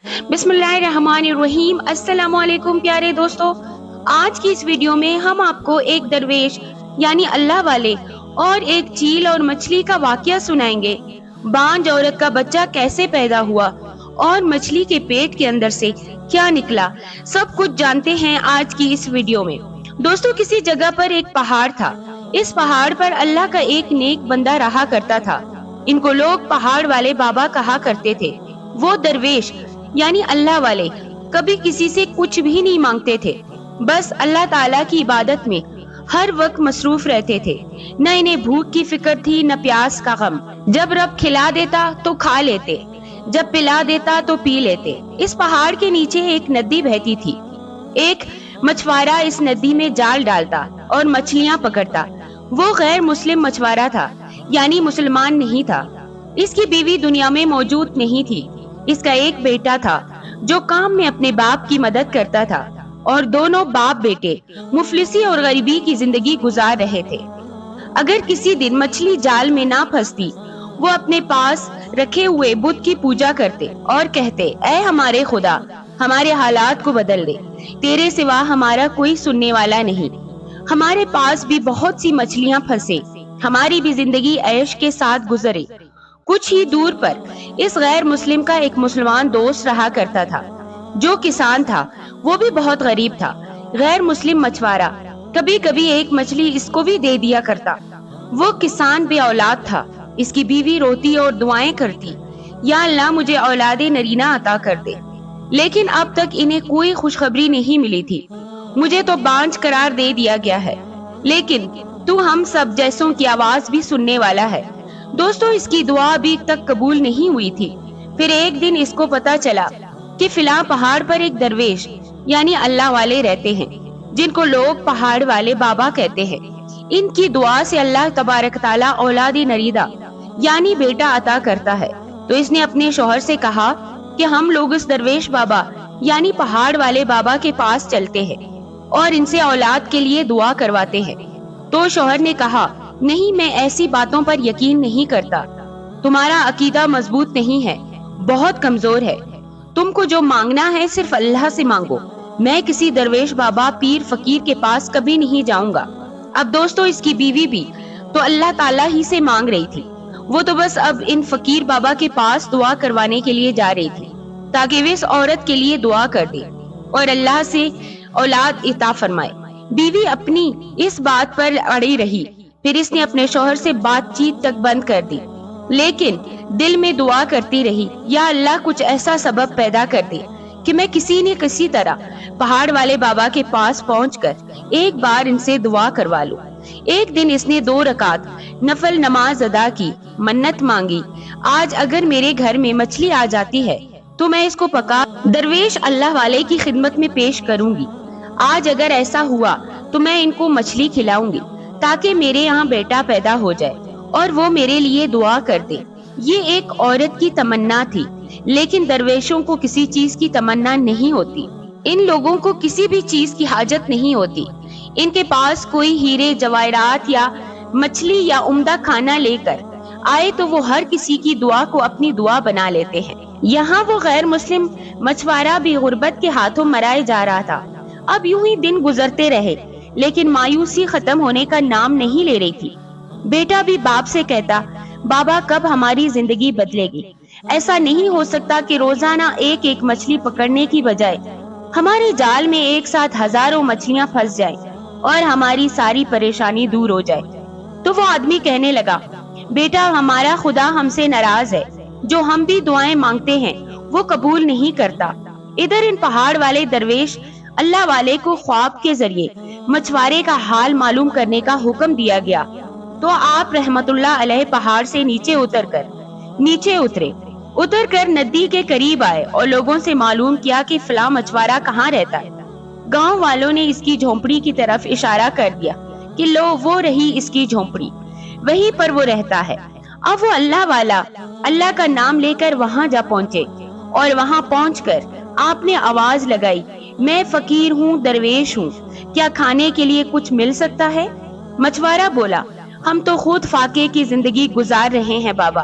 बिस्मिल्लाहिर्रहमानिर्रहीम। अस्सलाम वालेकुम प्यारे दोस्तों, आज की इस वीडियो में हम आपको एक दरवेश यानी अल्लाह वाले और एक चील और मछली का वाकया सुनाएंगे। बांझ औरत का बच्चा कैसे पैदा हुआ और मछली के पेट के अंदर से क्या निकला, सब कुछ जानते हैं आज की इस वीडियो में। दोस्तों, किसी जगह पर एक पहाड़ था। इस पहाड़ पर अल्लाह का एक नेक बंदा रहा करता था। इनको लोग पहाड़ वाले बाबा कहा करते थे। वो दरवेश यानी अल्लाह वाले कभी किसी से कुछ भी नहीं मांगते थे, बस अल्लाह ताला की इबादत में हर वक्त मसरूफ रहते थे। न इन्हें भूख की फिक्र थी, न प्यास का गम। जब रब खिला देता तो खा लेते, जब पिला देता तो पी लेते। इस पहाड़ के नीचे एक नदी बहती थी। एक मछुआरा इस नदी में जाल डालता और मछलियां पकड़ता। वो गैर मुस्लिम मछुआरा था, यानी मुसलमान नहीं था। इसकी बीवी दुनिया में मौजूद नहीं थी। इसका एक बेटा था जो काम में अपने बाप की मदद करता था, और दोनों बाप बेटे मुफलिसी और गरीबी की जिंदगी गुजार रहे थे। अगर किसी दिन मछली जाल में ना फंसती, वो अपने पास रखे हुए बुत की पूजा करते और कहते, ऐ हमारे खुदा, हमारे हालात को बदल दे, तेरे सिवा हमारा कोई सुनने वाला नहीं। हमारे पास भी बहुत सी मछलियां फंसे, हमारी भी जिंदगी ऐश के साथ गुजरे। कुछ ही दूर पर इस गैर मुस्लिम का एक मुसलमान दोस्त रहा करता था, जो किसान था। वो भी बहुत गरीब था। गैर मुस्लिम मछुआरा कभी कभी एक मछली इसको भी दे दिया करता। वो किसान बे औलाद था। इसकी बीवी रोती और दुआएं करती, या अल्लाह मुझे औलादे नरीना अता कर दे। लेकिन अब तक इन्हें कोई खुशखबरी नहीं मिली थी। मुझे तो बांझ करार दे दिया गया है, लेकिन तू हम सब जैसों की आवाज भी सुनने वाला है। दोस्तों, इसकी दुआ अभी तक कबूल नहीं हुई थी। फिर एक दिन इसको पता चला कि फिलहाल पहाड़ पर एक दरवेश यानी अल्लाह वाले रहते हैं, जिनको लोग पहाड़ वाले बाबा कहते हैं। इनकी दुआ से अल्लाह तबारक ताला औलादी नरीदा यानी बेटा अता करता है। तो इसने अपने शौहर से कहा कि हम लोग इस दरवेश बाबा यानी पहाड़ वाले बाबा के पास चलते हैं और इनसे औलाद के लिए दुआ करवाते हैं। तो शौहर ने कहा, नहीं, मैं ऐसी बातों पर यकीन नहीं करता। तुम्हारा अकीदा मजबूत नहीं है, बहुत कमजोर है। तुमको जो मांगना है सिर्फ अल्लाह से मांगो। मैं किसी दरवेश बाबा पीर फकीर के पास कभी नहीं जाऊंगा। अब दोस्तों, इसकी बीवी भी तो अल्लाह ताला ही से मांग रही थी। वो तो बस अब इन फकीर बाबा के पास दुआ करवाने के लिए जा रही थी, ताकि वे इस औरत के लिए दुआ कर दे और अल्लाह से औलाद इता फरमाए। बीवी अपनी इस बात पर अड़ी रही। फिर इसने अपने शौहर से बातचीत तक बंद कर दी, लेकिन दिल में दुआ करती रही, या अल्लाह कुछ ऐसा सबब पैदा कर दे कि मैं किसी न किसी तरह पहाड़ वाले बाबा के पास पहुंचकर एक बार इनसे दुआ करवा लूं। एक दिन इसने 2 रकात नफल नमाज अदा की, मन्नत मांगी, आज अगर मेरे घर में मछली आ जाती है तो मैं इसको पका दरवेश अल्लाह वाले की खिदमत में पेश करूंगी। आज अगर ऐसा हुआ तो मैं इनको मछली खिलाऊंगी, ताकि मेरे यहाँ बेटा पैदा हो जाए और वो मेरे लिए दुआ कर दे। ये एक औरत की तमन्ना थी, लेकिन दरवेशों को किसी चीज की तमन्ना नहीं होती। इन लोगों को किसी भी चीज की हाजत नहीं होती। इनके पास कोई हीरे जवाहरात या मछली या उम्दा खाना लेकर आए तो वो हर किसी की दुआ को अपनी दुआ बना लेते हैं। यहाँ वो गैर मुस्लिम मछुआरा भी गुर्बत के हाथों मराए जा रहा था। अब यूं ही दिन गुजरते रहे, लेकिन मायूसी खत्म होने का नाम नहीं ले रही थी। बेटा भी बाप से कहता, बाबा कब हमारी जिंदगी बदलेगी? ऐसा नहीं हो सकता कि रोजाना एक एक मछली पकड़ने की बजाय हमारे जाल में एक साथ हजारों मछलियां फंस जाएं और हमारी सारी परेशानी दूर हो जाए। तो वो आदमी कहने लगा, बेटा, हमारा खुदा हमसे नाराज है। जो हम भी दुआएं मांगते हैं वो कबूल नहीं करता। इधर इन पहाड़ वाले दरवेश अल्लाह वाले को ख्वाब के जरिए मछुआरे का हाल मालूम करने का हुक्म दिया गया। तो आप रहमतुल्लाह अलैह पहाड़ से नीचे उतरकर नदी के करीब आए और लोगों से मालूम किया कि फला मछुआरा कहाँ रहता है। गांव वालों ने इसकी झोंपड़ी की तरफ इशारा कर दिया कि लो, वो रही इसकी झोंपड़ी, वहीं पर वो रहता है। अब वो अल्लाह वाला अल्लाह का नाम लेकर वहां जा पहुंचे, और वहां पहुंचकर आपने आवाज लगाई, मैं फकीर हूँ, दरवेश हूँ, क्या खाने के लिए कुछ मिल सकता है? मछुआरा बोला, हम तो खुद फाके की जिंदगी गुजार रहे हैं बाबा,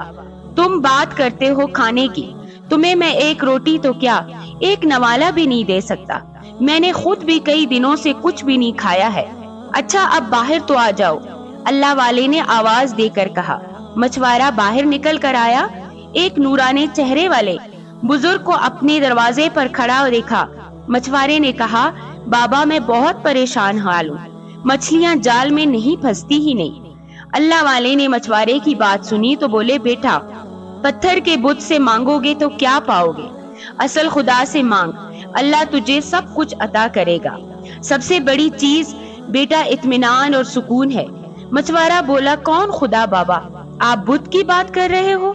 तुम बात करते हो खाने की, तुम्हें मैं एक रोटी तो क्या एक नवाला भी नहीं दे सकता। मैंने खुद भी कई दिनों से कुछ भी नहीं खाया है। अच्छा अब बाहर तो आ जाओ, अल्लाह वाले ने आवाज देकर कहा। मछुआरा बाहर निकल कर आया। एक नूरानी चेहरे वाले बुजुर्ग को अपने दरवाजे पर खड़ा देखा। मछुआरे ने कहा, बाबा मैं बहुत परेशान हाल हूँ, मछलियाँ जाल में नहीं फंसती ही नहीं। अल्लाह वाले ने मछुआरे की बात सुनी तो बोले, बेटा पत्थर के बुत से मांगोगे तो क्या पाओगे, असल खुदा से मांग, अल्लाह तुझे सब कुछ अता करेगा। सबसे बड़ी चीज बेटा इत्मीनान और सुकून है। मछुआरा बोला, कौन खुदा बाबा, आप बुत की बात कर रहे हो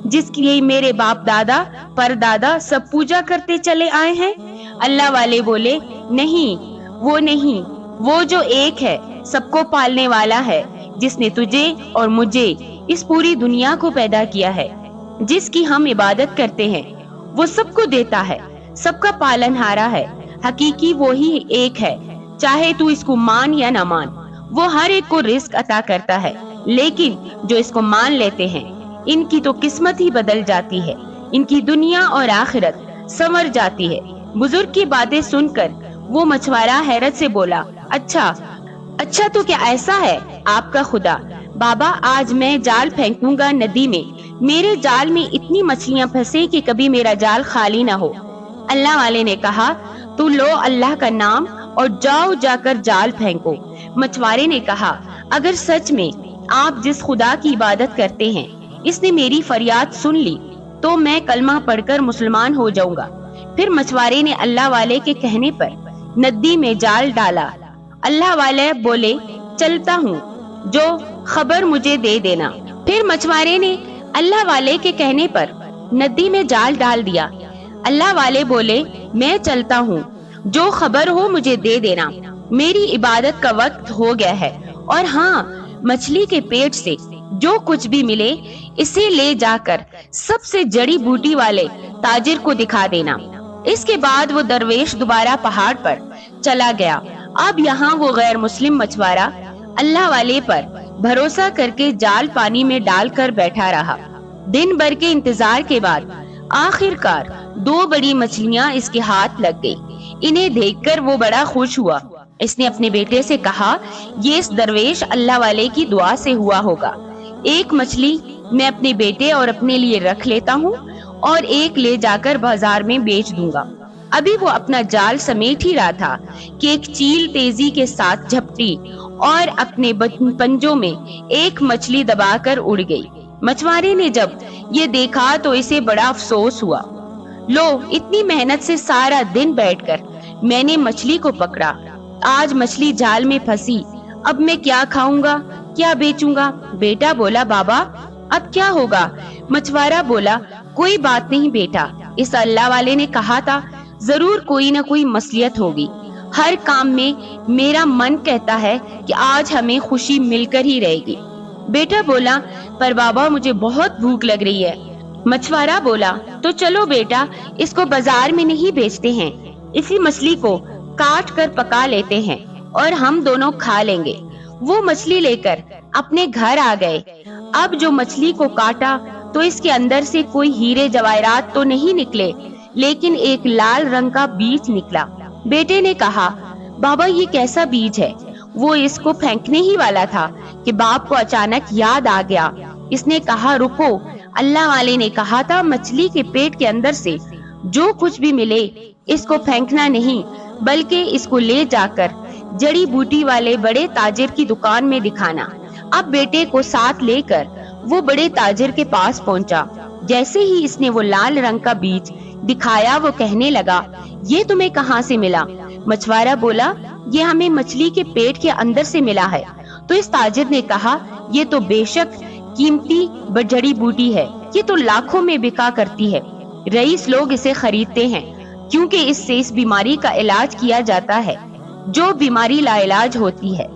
जिसकी मेरे बाप दादा परदादा सब पूजा करते चले आए हैं? अल्लाह वाले बोले, नहीं, वो जो एक है, सबको पालने वाला है, जिसने तुझे और मुझे इस पूरी दुनिया को पैदा किया है, जिसकी हम इबादत करते हैं, वो सबको देता है, सबका पालनहारा है। हकीकी वो ही एक है, चाहे तू इसको मान या ना मान, वो हर एक को रिस्क अता करता है। लेकिन जो इसको मान लेते हैं, इनकी तो किस्मत ही बदल जाती है, इनकी दुनिया और आखिरत संवर जाती है। बुजुर्ग की बातें सुनकर वो मछुआरा हैरत से बोला, अच्छा तो क्या ऐसा है आपका खुदा? बाबा आज मैं जाल फेंकूंगा नदी में, मेरे जाल में इतनी मछलियां फंसे कि कभी मेरा जाल खाली ना हो। अल्लाह वाले ने कहा, तो लो अल्लाह का नाम और जाओ जाकर जाल फेंको। मछुआरे ने कहा, अगर सच में आप जिस खुदा की इबादत करते हैं इसने मेरी फरियाद सुन ली तो मैं कलमा पढ़कर मुसलमान हो जाऊंगा। फिर मछुआरे ने अल्लाह वाले के कहने पर नदी में जाल डाला। अल्लाह वाले बोले, चलता हूँ, जो खबर मुझे दे देना। फिर मछुआरे ने अल्लाह वाले के कहने पर नदी में जाल डाल दिया। अल्लाह वाले बोले, मैं चलता हूँ, जो खबर हो मुझे दे देना, मेरी इबादत का वक्त हो गया है। और हाँ, मछली के पेट से जो कुछ भी मिले इसे ले जाकर सबसे जड़ी बूटी वाले ताजिर को दिखा देना। इसके बाद वो दरवेश दोबारा पहाड़ पर चला गया। अब यहाँ वो गैर मुस्लिम मछुआरा अल्लाह वाले पर भरोसा करके जाल पानी में डालकर बैठा रहा। दिन भर के इंतजार के बाद आखिरकार 2 बड़ी मछलियां इसके हाथ लग गई। इन्हें देखकर वो बड़ा खुश हुआ। इसने अपने बेटे से कहा, ये इस दरवेश अल्लाह वाले की दुआ से हुआ होगा। एक मछली मैं अपने बेटे और अपने लिए रख लेता हूँ और एक ले जाकर बाजार में बेच दूंगा। अभी वो अपना जाल समेट ही रहा था कि एक चील तेजी के साथ झपटी और अपने पंजों में एक मछली दबाकर उड़ गई। मछुआरे ने जब ये देखा तो इसे बड़ा अफसोस हुआ। लो, इतनी मेहनत से सारा दिन बैठकर मैंने मछली को पकड़ा, आज मछली जाल में फंसी, अब मैं क्या खाऊंगा, क्या बेचूंगा? बेटा बोला, बाबा अब क्या होगा? मछुआरा बोला, कोई बात नहीं बेटा, इस अल्लाह वाले ने कहा था जरूर कोई ना कोई मसलियत होगी। हर काम में मेरा मन कहता है कि आज हमें खुशी मिलकर ही रहेगी। बेटा बोला, पर बाबा मुझे बहुत भूख लग रही है। मछुआरा बोला, तो चलो बेटा, इसको बाजार में नहीं बेचते हैं, इसी मछली को काट कर पका लेते हैं और हम दोनों खा लेंगे। वो मछली लेकर अपने घर आ गए। अब जो मछली को काटा तो इसके अंदर से कोई हीरे जवाहरात तो नहीं निकले, लेकिन एक लाल रंग का बीज निकला। बेटे ने कहा, बाबा ये कैसा बीज है? वो इसको फेंकने ही वाला था कि बाप को अचानक याद आ गया। इसने कहा, रुको, अल्लाह वाले ने कहा था मछली के पेट के अंदर से जो कुछ भी मिले इसको फेंकना नहीं, बल्कि इसको ले जाकर जड़ी बूटी वाले बड़े ताजिर की दुकान में दिखाना। अब बेटे को साथ लेकर वो बड़े ताजिर के पास पहुंचा। जैसे ही इसने वो लाल रंग का बीज दिखाया, वो कहने लगा, ये तुम्हें कहाँ से मिला? मछुआरा बोला, ये हमें मछली के पेट के अंदर से मिला है। तो इस ताजिर ने कहा, ये तो बेशक कीमती जड़ी बूटी है, ये तो लाखों में बिका करती है। रईस लोग इसे खरीदते हैं क्योंकि इससे इस बीमारी का इलाज किया जाता है जो बीमारी लाइलाज होती है।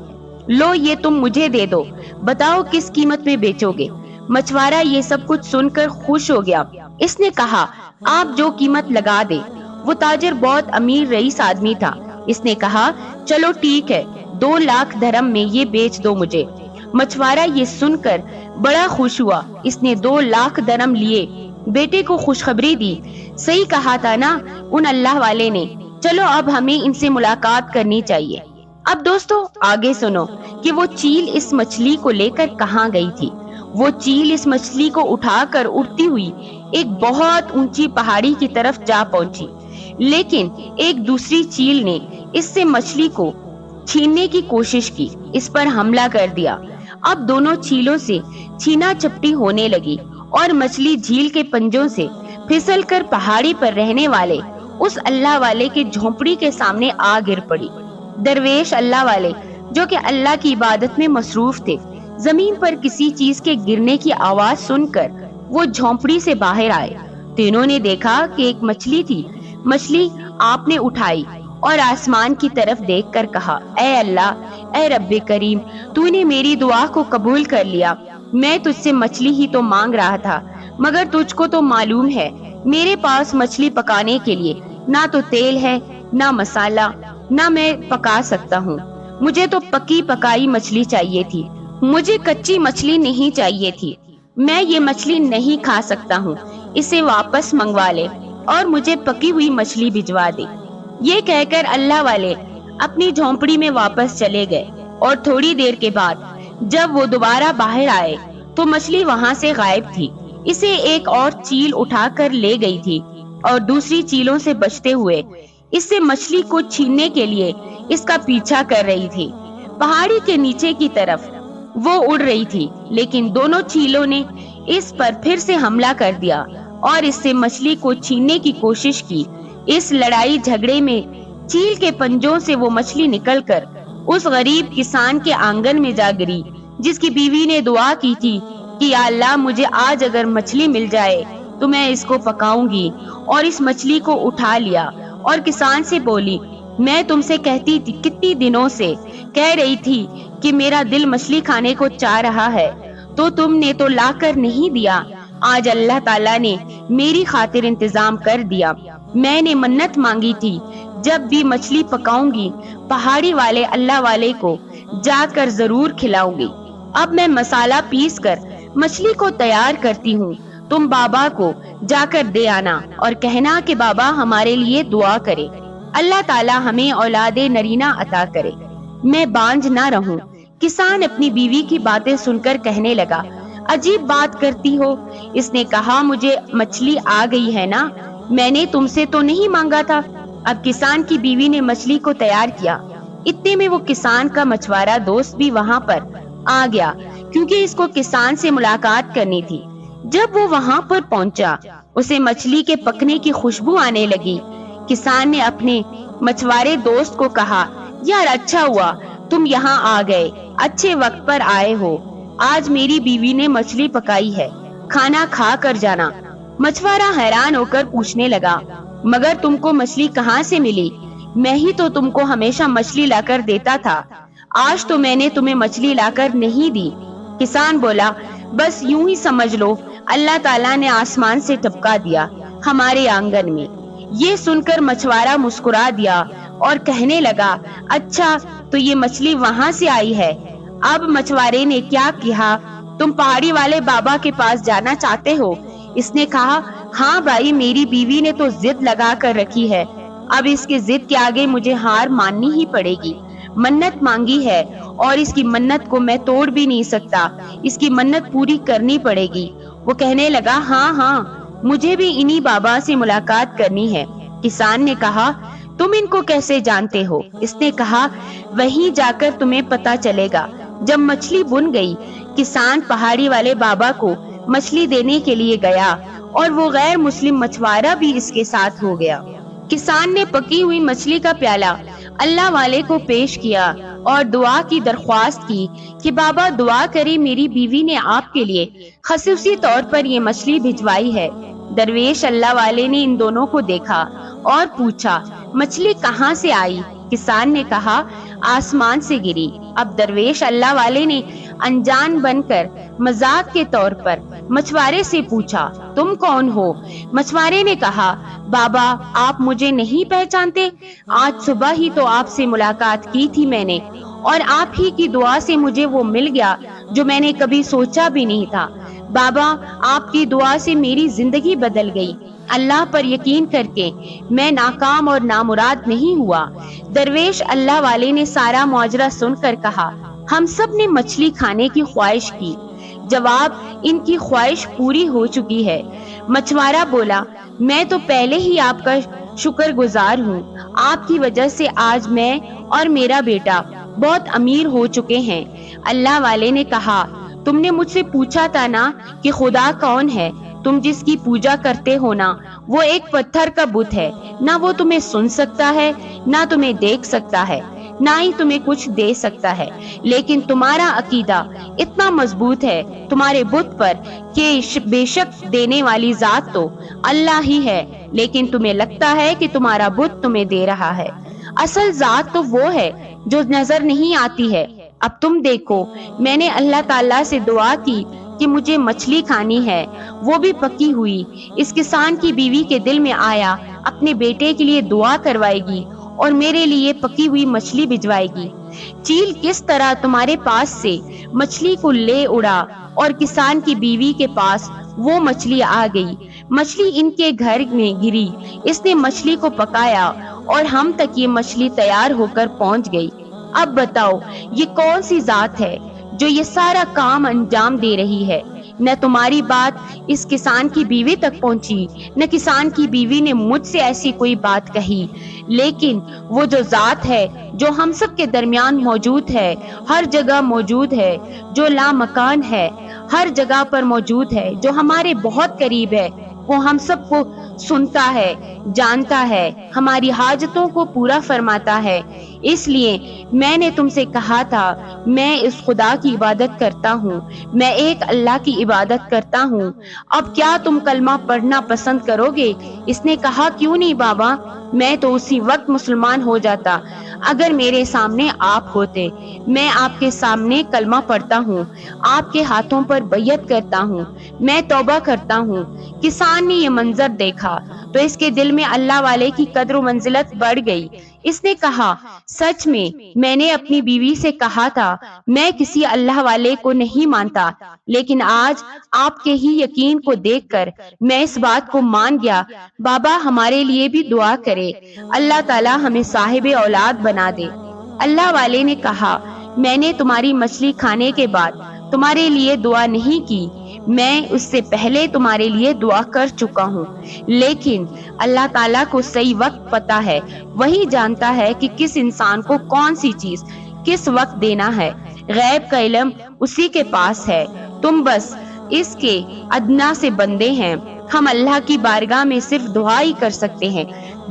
लो, ये तुम मुझे दे दो, बताओ किस कीमत में बेचोगे? मछुआरा ये सब कुछ सुनकर खुश हो गया। इसने कहा, आप जो कीमत लगा दे। वो ताजिर बहुत अमीर रईस आदमी था। इसने कहा, चलो ठीक है, 2 लाख धर्म में ये बेच दो मुझे। मछुआरा ये सुनकर बड़ा खुश हुआ। इसने 2 लाख धर्म लिए بیٹے کو خوشخبری دی۔ صحیح کہا تھا نا ان اللہ والے نے، چلو اب ہمیں ان سے ملاقات کرنی چاہیے۔ اب دوستو آگے سنو کہ وہ چیل اس مچھلی کو لے کر کہاں گئی تھی۔ وہ چیل اس مچھلی کو اٹھا کر اڑتی ہوئی ایک بہت اونچی پہاڑی کی طرف جا پہنچی، لیکن ایک دوسری چیل نے اس سے مچھلی کو چھیننے کی کوشش کی، اس پر حملہ کر دیا۔ اب دونوں چیلوں سے چھینا چپٹی ہونے لگی اور مچھلی جھیل کے پنجوں سے پھسل کر پہاڑی پر رہنے والے اس اللہ والے کے جھونپڑی کے سامنے آ گر پڑی۔ درویش اللہ والے جو کہ اللہ کی عبادت میں مصروف تھے، زمین پر کسی چیز کے گرنے کی آواز سن کر وہ جھونپڑی سے باہر آئے تو انہوں نے دیکھا کہ ایک مچھلی تھی۔ مچھلی آپ نے اٹھائی اور آسمان کی طرف دیکھ کر کہا، اے اللہ، اے رب کریم، تو نے میری دعا کو قبول کر لیا۔ میں تجھ سے مچھلی ہی تو مانگ رہا تھا، مگر تجھ کو تو معلوم ہے میرے پاس مچھلی پکانے کے لیے نہ تو تیل ہے، نہ مسالہ، نہ میں پکا سکتا ہوں۔ مجھے تو پکی پکائی مچھلی چاہیے تھی، مجھے کچی مچھلی نہیں چاہیے تھی۔ میں یہ مچھلی نہیں کھا سکتا ہوں، اسے واپس منگوا لے اور مجھے پکی ہوئی مچھلی بھجوا دے۔ یہ کہہ کر اللہ والے اپنی جھونپڑی میں واپس چلے گئے اور تھوڑی دیر کے بعد جب وہ دوبارہ باہر آئے تو مچھلی وہاں سے غائب تھی۔ اسے ایک اور چیل اٹھا کر لے گئی تھی اور دوسری چیلوں سے بچتے ہوئے اس سے مچھلی کو چھیننے کے لیے اس کا پیچھا کر رہی تھی۔ پہاڑی کے نیچے کی طرف وہ اڑ رہی تھی، لیکن دونوں چیلوں نے اس پر پھر سے حملہ کر دیا اور اس سے مچھلی کو چھیننے کی کوشش کی۔ اس لڑائی جھگڑے میں چیل کے پنجوں سے وہ مچھلی نکل کر اس غریب کسان کے آنگن میں جا گری جس کی بیوی نے دعا کی تھی کہ یا اللہ، مجھے آج اگر مچھلی مل جائے تو میں اس کو پکاؤں گی، اور اس مچھلی کو اٹھا لیا اور کسان سے بولی، میں تم سے کہتی تھی، کتنی دنوں سے کہہ رہی تھی کہ میرا دل مچھلی کھانے کو چاہ رہا ہے، تو تم نے تو لا کر نہیں دیا۔ آج اللہ تعالیٰ نے میری خاطر انتظام کر دیا۔ میں نے منت مانگی تھی جب بھی مچھلی پکاؤں گی پہاڑی والے اللہ والے کو جا کر ضرور کھلاؤں گی۔ اب میں مسالہ پیس کر مچھلی کو تیار کرتی ہوں، تم بابا کو جا کر دے آنا اور کہنا کہ بابا ہمارے لیے دعا کرے، اللہ تعالیٰ ہمیں اولاد نرینہ عطا کرے، میں بانجھ نہ رہوں۔ کسان اپنی بیوی کی باتیں سن کر کہنے لگا، عجیب بات کرتی ہو۔ اس نے کہا، مجھے مچھلی آ گئی ہے نا، میں نے تم سے تو نہیں مانگا تھا۔ اب کسان کی بیوی نے مچھلی کو تیار کیا۔ اتنے میں وہ کسان کا مچھوارا دوست بھی وہاں پر آ گیا، کیونکہ اس کو کسان سے ملاقات کرنی تھی۔ جب وہ وہاں پر پہنچا، اسے مچھلی کے پکنے کی خوشبو آنے لگی۔ کسان نے اپنے مچھوارے دوست کو کہا، یار اچھا ہوا تم یہاں آ گئے، اچھے وقت پر آئے ہو۔ آج میری بیوی نے مچھلی پکائی ہے، کھانا کھا کر جانا۔ مچھوارا حیران ہو کر پوچھنے لگا، مگر تم کو مچھلی کہاں سے ملی؟ میں ہی تو تم کو ہمیشہ مچھلی لا کر دیتا تھا، آج تو میں نے تمہیں مچھلی لا کر نہیں دی۔ کسان بولا، بس یوں ہی سمجھ لو اللہ تعالیٰ نے آسمان سے ٹپکا دیا ہمارے آنگن میں۔ یہ سن کر مچھوارا مسکرا دیا اور کہنے لگا، اچھا تو یہ مچھلی وہاں سے آئی ہے۔ اب مچھوارے نے کیا کہا، تم پہاڑی والے بابا کے پاس جانا چاہتے ہو؟ اس نے کہا، ہاں بھائی، میری بیوی نے تو ضد لگا کر رکھی ہے، اب اس کی ضد کے آگے مجھے ہار ماننی ہی پڑے گی۔ منت مانگی ہے اور اس کی منت کو میں توڑ بھی نہیں سکتا، اس کی منت پوری کرنی پڑے گی۔ وہ کہنے لگا، ہاں ہاں، مجھے بھی انہی بابا سے ملاقات کرنی ہے۔ کسان نے کہا، تم ان کو کیسے جانتے ہو؟ اس نے کہا، وہیں جا کر تمہیں پتا چلے گا۔ جب مچھلی بن گئی، کسان پہاڑی والے بابا کو مچھلی دینے کے لیے گیا اور وہ غیر مسلم مچھوارا بھی اس کے ساتھ ہو گیا۔ کسان نے پکی ہوئی مچھلی کا پیالہ اللہ والے کو پیش کیا اور دعا کی درخواست کی کہ بابا دعا کرے، میری بیوی نے آپ کے لیے خصوصی طور پر یہ مچھلی بھجوائی ہے۔ درویش اللہ والے نے ان دونوں کو دیکھا اور پوچھا، مچھلی کہاں سے آئی؟ کسان نے کہا، آسمان سے گری۔ اب درویش اللہ والے نے انجان بن کر مذاق کے طور پر مچھوارے سے پوچھا، تم کون ہو؟ مچھوارے نے کہا، بابا آپ مجھے نہیں پہچانتے؟ آج صبح ہی تو آپ سے ملاقات کی تھی میں نے، اور آپ ہی کی دعا سے مجھے وہ مل گیا جو میں نے کبھی سوچا بھی نہیں تھا۔ بابا آپ کی دعا سے میری زندگی بدل گئی، اللہ پر یقین کر کے میں ناکام اور نامراد نہیں ہوا۔ درویش اللہ والے نے سارا ماجرا سن کر کہا، ہم سب نے مچھلی کھانے کی خواہش کی، جواب ان کی خواہش پوری ہو چکی ہے۔ مچھوارا بولا، میں تو پہلے ہی آپ کا شکر گزار ہوں، آپ کی وجہ سے آج میں اور میرا بیٹا بہت امیر ہو چکے ہیں۔ اللہ والے نے کہا، تم نے مجھ سے پوچھا تھا نا کہ خدا کون ہے، تم جس کی پوجا کرتے ہو نا، وہ ایک پتھر کا بت ہے، نہ وہ تمہیں سن سکتا ہے، نہ تمہیں دیکھ سکتا ہے، نہ ہی تمہیں کچھ دے سکتا ہے، لیکن تمہارا عقیدہ اتنا مضبوط ہے تمہارے بت پر کہ بے شک دینے والی ذات تو اللہ ہی ہے، لیکن تمہیں لگتا ہے کہ تمہارا بت تمہیں دے رہا ہے۔ اصل ذات تو وہ ہے جو نظر نہیں آتی ہے۔ اب تم دیکھو، میں نے اللہ تعالیٰ سے دعا کی کہ مجھے مچھلی کھانی ہے، وہ بھی پکی ہوئی۔ اس کسان کی بیوی کے دل میں آیا اپنے بیٹے کے لیے دعا کروائے گی اور میرے لیے پکی ہوئی مچھلی بھجوائے گی۔ چیل کس طرح تمہارے پاس سے مچھلی کو لے اڑا اور کسان کی بیوی کے پاس وہ مچھلی آ گئی۔ مچھلی ان کے گھر میں گری، اس نے مچھلی کو پکایا اور ہم تک یہ مچھلی تیار ہو کر پہنچ گئی۔ اب بتاؤ یہ کون سی ذات ہے جو یہ سارا کام انجام دے رہی ہے؟ نہ تمہاری بات اس کسان کی بیوی تک پہنچی، نہ کسان کی بیوی نے مجھ سے ایسی کوئی بات کہی، لیکن وہ جو ذات ہے جو ہم سب کے درمیان موجود ہے، ہر جگہ موجود ہے، جو لامکان ہے، ہر جگہ پر موجود ہے، جو ہمارے بہت قریب ہے، وہ ہم سب کو سنتا ہے، جانتا ہے، ہماری حاجتوں کو پورا فرماتا ہے۔ اس لیے میں نے تم سے کہا تھا، میں اس خدا کی عبادت کرتا ہوں، میں ایک اللہ کی عبادت کرتا ہوں۔ اب کیا تم کلمہ پڑھنا پسند کرو گے؟ اس نے کہا، کیوں نہیں بابا، میں تو اسی وقت مسلمان ہو جاتا اگر میرے سامنے آپ ہوتے۔ میں آپ کے سامنے کلمہ پڑھتا ہوں، آپ کے ہاتھوں پر بیعت کرتا ہوں، میں توبہ کرتا ہوں۔ کسان نے یہ منظر دیکھا تو اس کے دل میں اللہ والے کی قدر و منزلت بڑھ گئی۔ اس نے کہا، سچ میں نے اپنی بیوی سے کہا تھا میں کسی اللہ والے کو نہیں مانتا، لیکن آج آپ کے ہی یقین کو دیکھ کر میں اس بات کو مان گیا۔ بابا ہمارے لیے بھی دعا کرے، اللہ تعالیٰ ہمیں صاحب اولاد بنا دے۔ اللہ والے نے کہا، میں نے تمہاری مچھلی کھانے کے بعد تمہارے لیے دعا نہیں کی، میں اس سے پہلے تمہارے لیے دعا کر چکا ہوں، لیکن اللہ تعالیٰ کو صحیح وقت پتا ہے، وہی جانتا ہے کہ کس انسان کو کون سی چیز کس وقت دینا ہے۔ غیب کا علم اسی کے پاس ہے، تم بس اس کے ادنا سے بندے ہیں۔ ہم اللہ کی بارگاہ میں صرف دعا ہی کر سکتے ہیں۔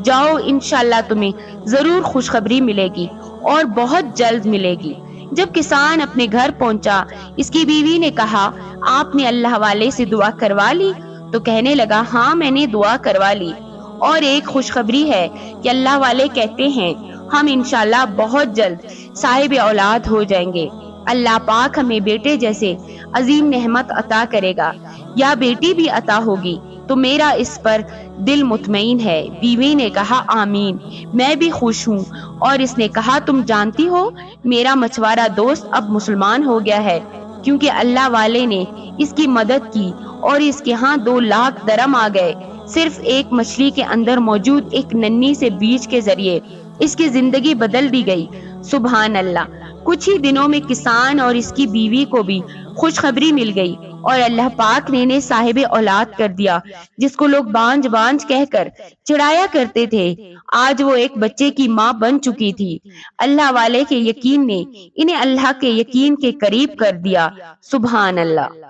جاؤ، انشاءاللہ تمہیں ضرور خوشخبری ملے گی اور بہت جلد ملے گی۔ جب کسان اپنے گھر پہنچا، اس کی بیوی نے کہا، آپ نے اللہ والے سے دعا کروا لی؟ تو کہنے لگا، ہاں میں نے دعا کروا لی، اور ایک خوشخبری ہے کہ اللہ والے کہتے ہیں ہم انشاءاللہ بہت جلد صاحب اولاد ہو جائیں گے۔ اللہ پاک ہمیں بیٹے جیسے عظیم نعمت عطا کرے گا، یا بیٹی بھی عطا ہوگی تو میرا اس پر دل مطمئن ہے۔ بیوی نے کہا، آمین، میں بھی خوش ہوں۔ اور اس نے کہا، تم جانتی ہو میرا مچھوارا دوست اب مسلمان ہو گیا ہے، کیونکہ اللہ والے نے اس کی مدد کی اور اس کے ہاں 2 لاکھ درم آ گئے، صرف ایک مچھلی کے اندر موجود ایک ننھی سے بیج کے ذریعے اس کی زندگی بدل دی گئی۔ سبحان اللہ۔ کچھ ہی دنوں میں کسان اور اس کی بیوی کو بھی خوشخبری مل گئی اور اللہ پاک نے انہیں صاحب اولاد کر دیا، جس کو لوگ بانج بانج کہہ کر چڑھایا کرتے تھے۔ آج وہ ایک بچے کی ماں بن چکی تھی۔ اللہ والے کے یقین نے انہیں اللہ کے یقین کے قریب کر دیا۔ سبحان اللہ۔